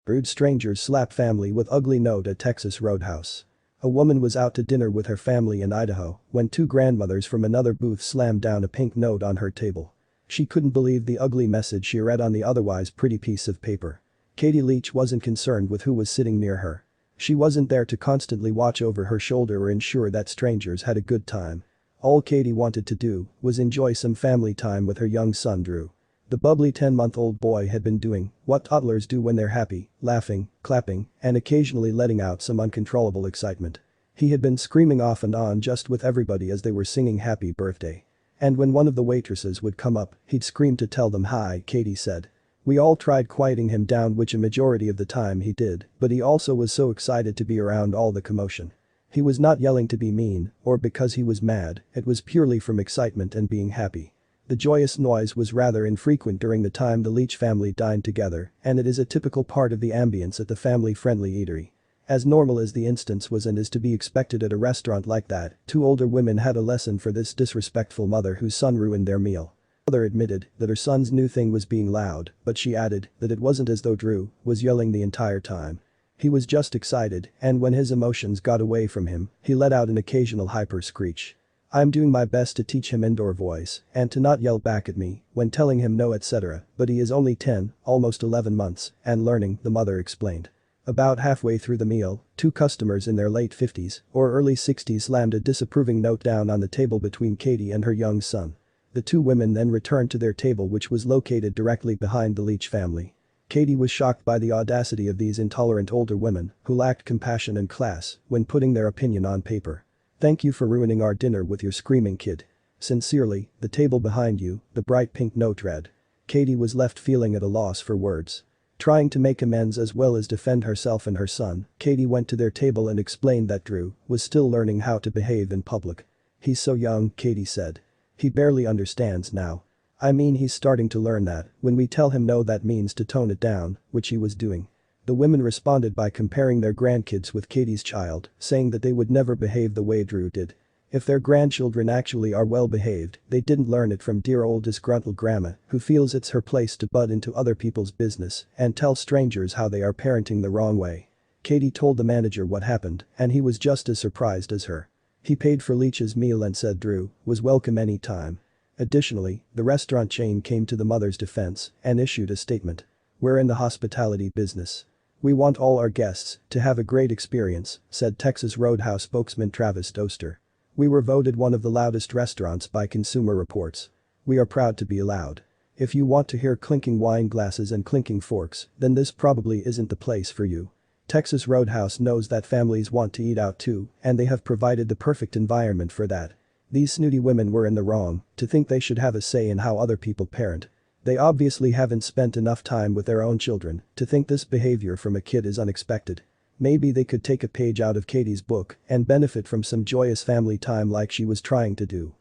Rude strangers slap family with ugly note at Texas roadhouse. A woman was out to dinner with her family in Idaho when two grandmothers from another booth slammed down a pink note on her table. She couldn't believe the ugly message she read on the otherwise pretty piece of paper. Katie Leach wasn't concerned with who was sitting near her. She wasn't there to constantly watch over her shoulder or ensure that strangers had a good time. All Katie wanted to do was enjoy some family time with her young son Drew. The bubbly 10-month-old boy had been doing what toddlers do when they're happy, laughing, clapping, and occasionally letting out some uncontrollable excitement. He had been screaming off and on just with everybody as they were singing happy birthday. And when one of the waitresses would come up, he'd scream to tell them hi, Katie said. We all tried quieting him down, which a majority of the time he did, but he also was so excited to be around all the commotion. He was not yelling to be mean or because he was mad, it was purely from excitement and being happy. The joyous noise was rather infrequent during the time the Leach family dined together, and it is a typical part of the ambience at the family-friendly eatery. As normal as the instance was and is to be expected at a restaurant like that, two older women had a lesson for this disrespectful mother whose son ruined their meal. The mother admitted that her son's new thing was being loud, but she added that it wasn't as though Drew was yelling the entire time. He was just excited, and when his emotions got away from him, he let out an occasional hyper screech. I'm doing my best to teach him indoor voice and to not yell back at me when telling him no etc., but he is only 10, almost 11 months, and learning, the mother explained. About halfway through the meal, two customers in their late 50s or early 60s slammed a disapproving note down on the table between Katie and her young son. The two women then returned to their table, which was located directly behind the Leach family. Katie was shocked by the audacity of these intolerant older women who lacked compassion and class when putting their opinion on paper. Thank you for ruining our dinner with your screaming kid. Sincerely, the table behind you, the bright pink note read. Katie was left feeling at a loss for words. Trying to make amends as well as defend herself and her son, Katie went to their table and explained that Drew was still learning how to behave in public. He's so young, Katie said. He barely understands now. I mean, he's starting to learn that when we tell him no, that means to tone it down, which he was doing. The women responded by comparing their grandkids with Katie's child, saying that they would never behave the way Drew did. If their grandchildren actually are well behaved, they didn't learn it from dear old disgruntled grandma who feels it's her place to butt into other people's business and tell strangers how they are parenting the wrong way. Katie told the manager what happened, and he was just as surprised as her. He paid for Leach's meal and said Drew was welcome any time. Additionally, the restaurant chain came to the mother's defense and issued a statement. We're in the hospitality business. We want all our guests to have a great experience, said Texas Roadhouse spokesman Travis Doster. We were voted one of the loudest restaurants by Consumer Reports. We are proud to be loud. If you want to hear clinking wine glasses and clinking forks, then this probably isn't the place for you. Texas Roadhouse knows that families want to eat out too, and they have provided the perfect environment for that. These snooty women were in the wrong to think they should have a say in how other people parent. They obviously haven't spent enough time with their own children to think this behavior from a kid is unexpected. Maybe they could take a page out of Katie's book and benefit from some joyous family time like she was trying to do.